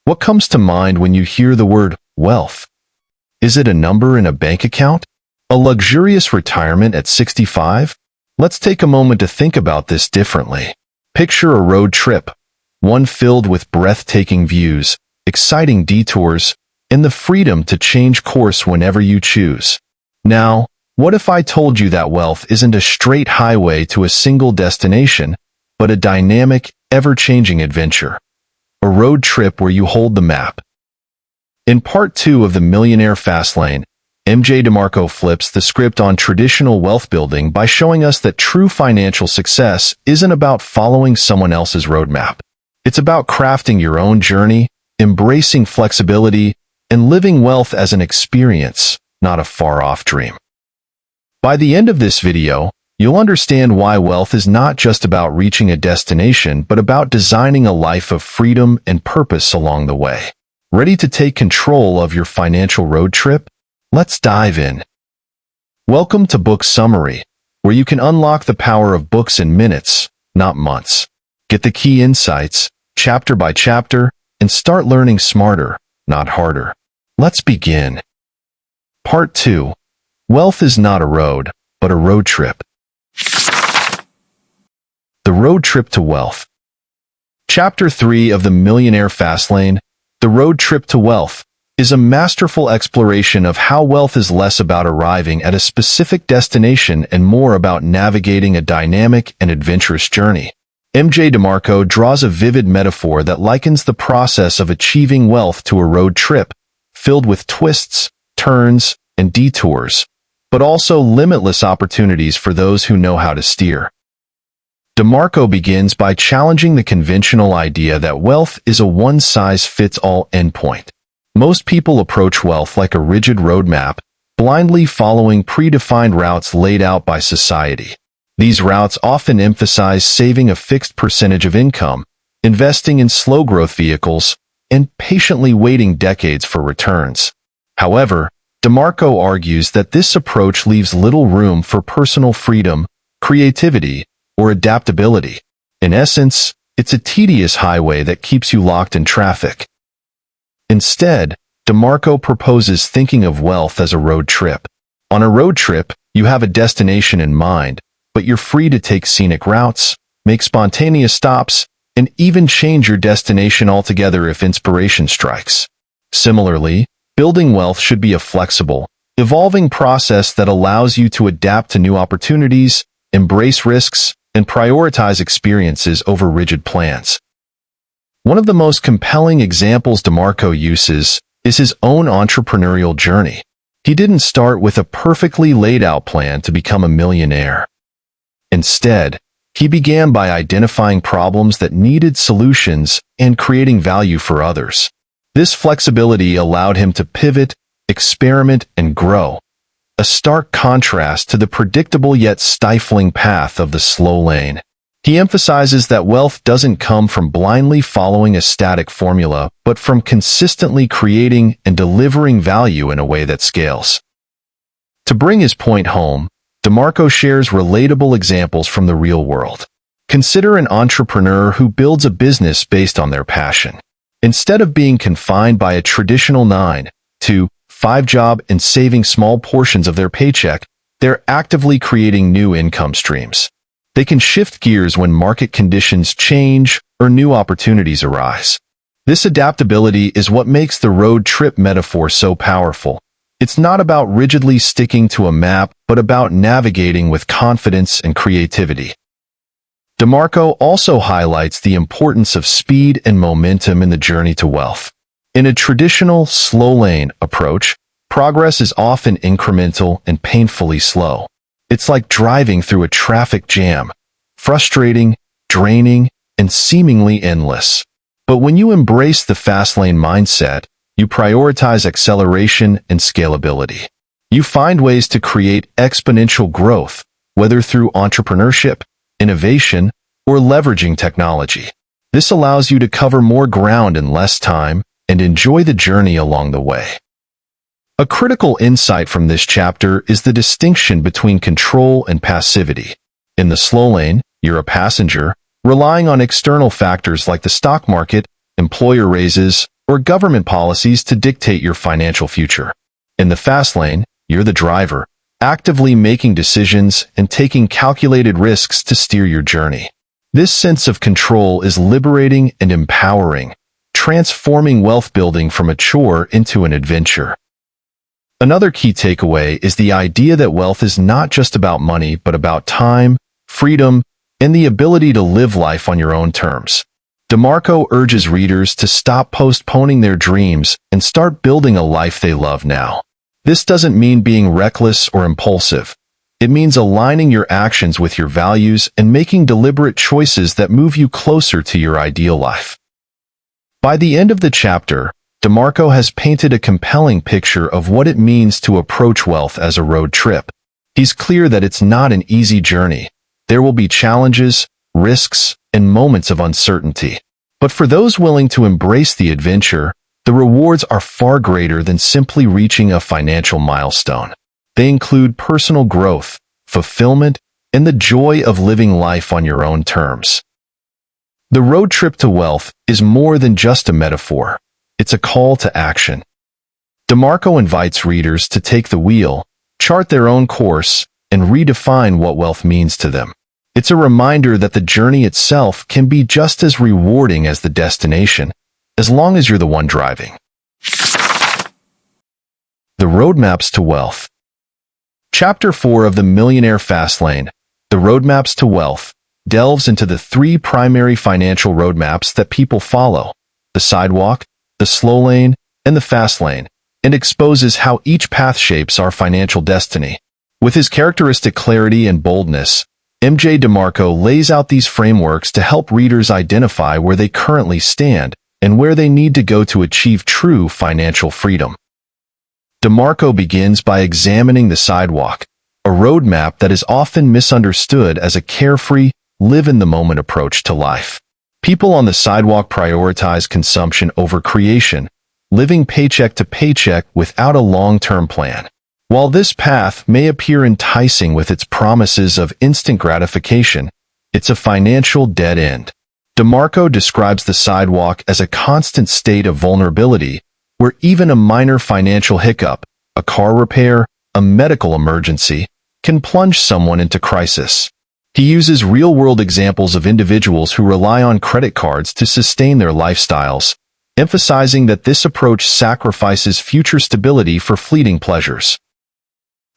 What comes to mind when you hear the word wealth? Is it a number in a bank account? A luxurious retirement at 65? Let's take a moment to think about this differently. Picture a road trip, one filled with breathtaking views, exciting detours, and the freedom to change course whenever you choose. Now, what if I told you that wealth isn't a straight highway to a single destination, but a dynamic, ever-changing adventure? A road trip where you hold the map. In part 2 of the Millionaire Fastlane, Demarco flips the script on traditional wealth building by showing us that true financial success isn't about following someone else's roadmap. It's about crafting your own journey, embracing flexibility, and living wealth as an experience, not a far-off dream. By the end of this video, you'll understand why wealth is not just about reaching a destination, but about designing a life of freedom and purpose along the way. Ready to take control of your financial road trip? Let's dive in. Welcome to Book Summary, where you can unlock the power of books in minutes, not months. Get the key insights, chapter by chapter, and start learning smarter, not harder. Let's begin. Part 2. Wealth is not a road, but a road trip. The road trip to wealth. Chapter 3 of the Millionaire Fastlane, The Road Trip to Wealth, is a masterful exploration of how wealth is less about arriving at a specific destination and more about navigating a dynamic and adventurous journey. Demarco draws a vivid metaphor that likens the process of achieving wealth to a road trip, filled with twists, turns, and detours, but also limitless opportunities for those who know how to steer. Demarco begins by challenging the conventional idea that wealth is a one-size-fits-all endpoint. Most people approach wealth like a rigid roadmap, blindly following predefined routes laid out by society. These routes often emphasize saving a fixed percentage of income, investing in slow-growth vehicles, and patiently waiting decades for returns. However, Demarco argues that this approach leaves little room for personal freedom, creativity, or adaptability. In essence, it's a tedious highway that keeps you locked in traffic. Instead, Demarco proposes thinking of wealth as a road trip. On a road trip, you have a destination in mind, but you're free to take scenic routes, make spontaneous stops, and even change your destination altogether if inspiration strikes. Similarly, building wealth should be a flexible, evolving process that allows you to adapt to new opportunities, embrace risks, and prioritize experiences over rigid plans. One of the most compelling examples Demarco uses is his own entrepreneurial journey. He didn't start with a perfectly laid-out plan to become a millionaire. Instead, he began by identifying problems that needed solutions and creating value for others. This flexibility allowed him to pivot, experiment, and grow, a stark contrast to the predictable yet stifling path of the slow lane. He emphasizes that wealth doesn't come from blindly following a static formula, but from consistently creating and delivering value in a way that scales. To bring his point home, Demarco shares relatable examples from the real world. Consider an entrepreneur who builds a business based on their passion. Instead of being confined by a traditional 9-to-5 job and saving small portions of their paycheck, they're actively creating new income streams. They can shift gears when market conditions change or new opportunities arise. This adaptability is what makes the road trip metaphor so powerful. It's not about rigidly sticking to a map, but about navigating with confidence and creativity. Demarco also highlights the importance of speed and momentum in the journey to wealth. In a traditional slow-lane approach, progress is often incremental and painfully slow. It's like driving through a traffic jam, frustrating, draining, and seemingly endless. But when you embrace the fast lane mindset, you prioritize acceleration and scalability. You find ways to create exponential growth, whether through entrepreneurship, innovation, or leveraging technology. This allows you to cover more ground in less time and enjoy the journey along the way. A critical insight from this chapter is the distinction between control and passivity. In the slow lane, you're a passenger, relying on external factors like the stock market, employer raises, or government policies to dictate your financial future. In the fast lane, you're the driver, actively making decisions and taking calculated risks to steer your journey. This sense of control is liberating and empowering, transforming wealth building from a chore into an adventure. Another key takeaway is the idea that wealth is not just about money, but about time, freedom, and the ability to live life on your own terms. Demarco urges readers to stop postponing their dreams and start building a life they love now. This doesn't mean being reckless or impulsive. It means aligning your actions with your values and making deliberate choices that move you closer to your ideal life. By the end of the chapter, Demarco has painted a compelling picture of what it means to approach wealth as a road trip. He's clear that it's not an easy journey. There will be challenges, risks, and moments of uncertainty. But for those willing to embrace the adventure, the rewards are far greater than simply reaching a financial milestone. They include personal growth, fulfillment, and the joy of living life on your own terms. The road trip to wealth is more than just a metaphor. It's a call to action. Demarco invites readers to take the wheel, chart their own course, and redefine what wealth means to them. It's a reminder that the journey itself can be just as rewarding as the destination, as long as you're the one driving. The Roadmaps to Wealth. Chapter 4 of the Millionaire Fastlane, The Roadmaps to Wealth, delves into the three primary financial roadmaps that people follow: the sidewalk, the slow lane, and the fast lane, and exposes how each path shapes our financial destiny. With his characteristic clarity and boldness, M.J. Demarco lays out these frameworks to help readers identify where they currently stand and where they need to go to achieve true financial freedom. Demarco begins by examining the sidewalk, a roadmap that is often misunderstood as a carefree, live-in-the-moment approach to life. People on the sidewalk prioritize consumption over creation, living paycheck to paycheck without a long-term plan. While this path may appear enticing with its promises of instant gratification, it's a financial dead end. Demarco describes the sidewalk as a constant state of vulnerability, where even a minor financial hiccup, a car repair, a medical emergency, can plunge someone into crisis. He uses real-world examples of individuals who rely on credit cards to sustain their lifestyles, emphasizing that this approach sacrifices future stability for fleeting pleasures.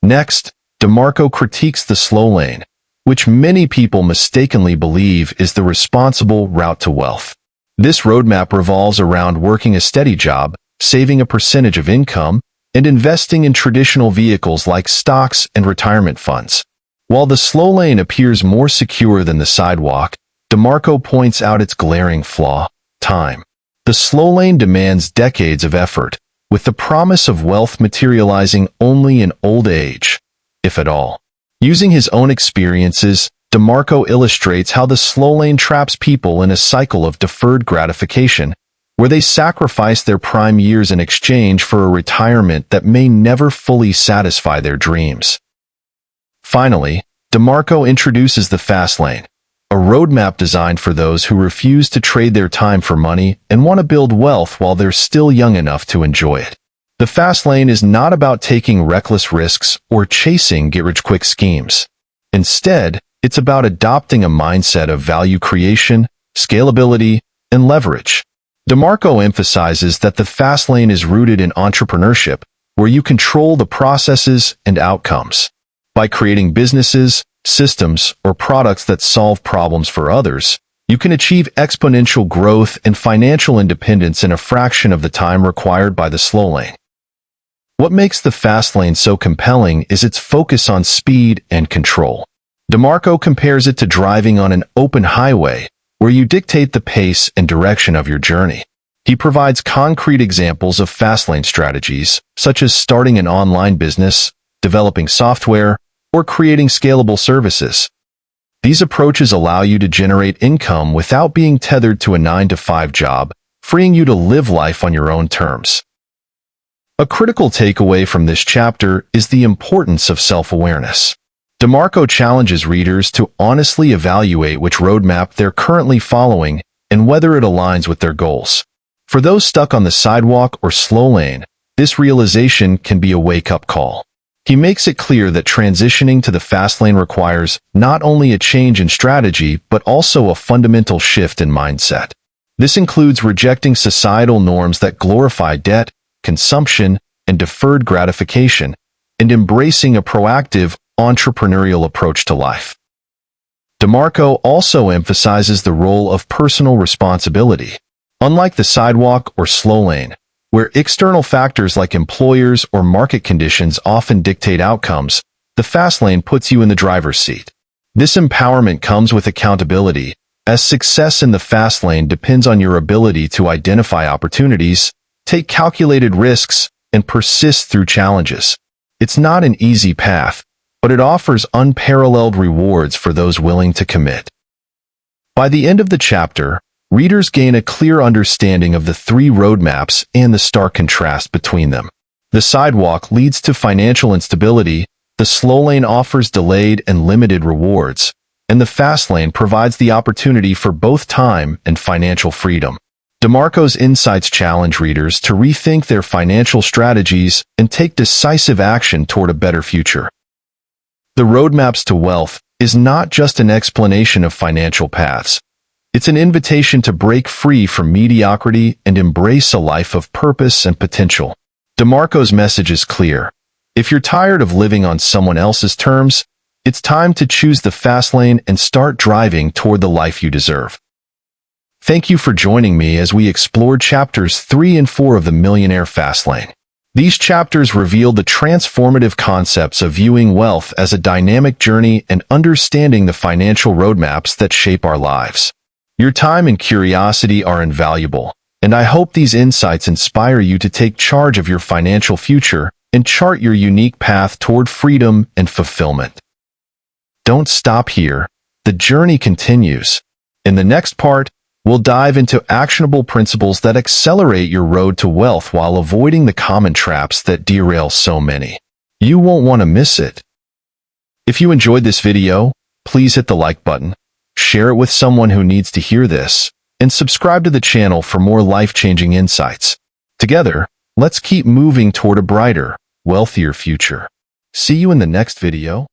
Next, Demarco critiques the slow lane, which many people mistakenly believe is the responsible route to wealth. This roadmap revolves around working a steady job, saving a percentage of income, and investing in traditional vehicles like stocks and retirement funds. While the slow lane appears more secure than the sidewalk, Demarco points out its glaring flaw: time. The slow lane demands decades of effort, with the promise of wealth materializing only in old age, if at all. Using his own experiences, Demarco illustrates how the slow lane traps people in a cycle of deferred gratification, where they sacrifice their prime years in exchange for a retirement that may never fully satisfy their dreams. Finally, Demarco introduces the fast lane, a roadmap designed for those who refuse to trade their time for money and want to build wealth while they're still young enough to enjoy it. The fast lane is not about taking reckless risks or chasing get-rich-quick schemes. Instead, it's about adopting a mindset of value creation, scalability, and leverage. Demarco emphasizes that the fast lane is rooted in entrepreneurship, where you control the processes and outcomes. By creating businesses, systems, or products that solve problems for others, you can achieve exponential growth and financial independence in a fraction of the time required by the slow lane. What makes the fast lane so compelling is its focus on speed and control. Demarco compares it to driving on an open highway, where you dictate the pace and direction of your journey. He provides concrete examples of fast lane strategies, such as starting an online business, developing software, or creating scalable services. These approaches allow you to generate income without being tethered to a 9-to-5 job, freeing you to live life on your own terms. A critical takeaway from this chapter is the importance of self-awareness. Demarco challenges readers to honestly evaluate which roadmap they're currently following and whether it aligns with their goals. For those stuck on the sidewalk or slow lane, this realization can be a wake-up call. He makes it clear that transitioning to the fast lane requires not only a change in strategy, but also a fundamental shift in mindset. This includes rejecting societal norms that glorify debt, consumption, and deferred gratification, and embracing a proactive, entrepreneurial approach to life. Demarco also emphasizes the role of personal responsibility. Unlike the sidewalk or slow lane, where external factors like employers or market conditions often dictate outcomes, the fast lane puts you in the driver's seat. This empowerment comes with accountability, as success in the fast lane depends on your ability to identify opportunities, take calculated risks, and persist through challenges. It's not an easy path, but it offers unparalleled rewards for those willing to commit. By the end of the chapter, readers gain a clear understanding of the three roadmaps and the stark contrast between them. The sidewalk leads to financial instability, the slow lane offers delayed and limited rewards, and the fast lane provides the opportunity for both time and financial freedom. Demarco's insights challenge readers to rethink their financial strategies and take decisive action toward a better future. The roadmaps to wealth is not just an explanation of financial paths. It's an invitation to break free from mediocrity and embrace a life of purpose and potential. Demarco's message is clear. If you're tired of living on someone else's terms, it's time to choose the fast lane and start driving toward the life you deserve. Thank you for joining me as we explored chapters 3 and 4 of the Millionaire Fastlane. These chapters reveal the transformative concepts of viewing wealth as a dynamic journey and understanding the financial roadmaps that shape our lives. Your time and curiosity are invaluable, and I hope these insights inspire you to take charge of your financial future and chart your unique path toward freedom and fulfillment. Don't stop here. The journey continues. In the next part, we'll dive into actionable principles that accelerate your road to wealth while avoiding the common traps that derail so many. You won't want to miss it. If you enjoyed this video, please hit the like button, share it with someone who needs to hear this, and subscribe to the channel for more life-changing insights. Together, let's keep moving toward a brighter, wealthier future. See you in the next video.